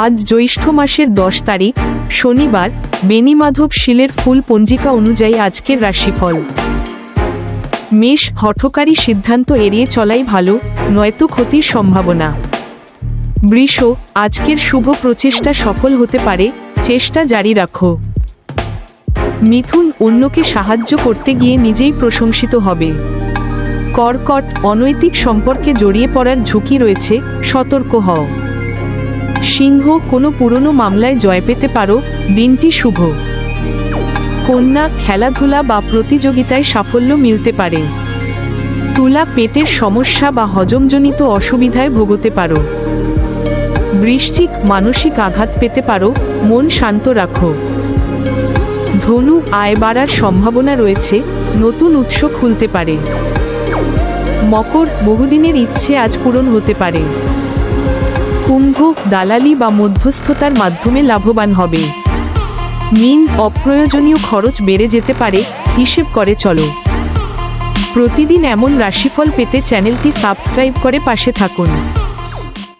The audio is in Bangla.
আজ জ্যৈষ্ঠ মাসের 10 তারিখ শনিবার। বেণীমাধব শীলের ফুল পঞ্জিকা অনুযায়ী আজকের রাশিফল। মেষ, হঠকারী সিদ্ধান্ত এড়িয়ে চলাই ভালো, নয়তো ক্ষতির সম্ভাবনা। বৃষ, আজকের শুভ প্রচেষ্টা সফল হতে পারে, চেষ্টা জারি রাখো। মিথুন, অন্যকে সাহায্য করতে গিয়ে নিজেই প্রশংসিত হবে। কর্কট, অনৈতিক সম্পর্কে জড়িয়ে পড়ার ঝুঁকি রয়েছে, সতর্ক হও। সিংহ, কোনো পুরনো মামলায় জয় পেতে পারো, দিনটি শুভ। কন্যা, খেলাধুলা বা প্রতিযোগিতায় সাফল্য মিলতে পারে। তুলা, পেটের সমস্যা বা হজমজনিত অসুবিধায় ভোগতে পারো। বৃশ্চিক, মানসিক আঘাত পেতে পারো, মন শান্ত রাখো। ধনু, আয় বাড়ার সম্ভাবনা রয়েছে, নতুন উৎস খুলতে পারে। মকর, বহুদিনের ইচ্ছে আজ পূরণ হতে পারে। কুম্ভ, দালালি বা মধ্যস্থতার মাধ্যমে লাভবান হবে। মীন, অপ্রয়োজনীয় খরচ বেড়ে যেতে পারে, হিসেব করে চলো। প্রতিদিন এমন রাশিফল পেতে চ্যানেলটি সাবস্ক্রাইব করে পাশে থাকুন।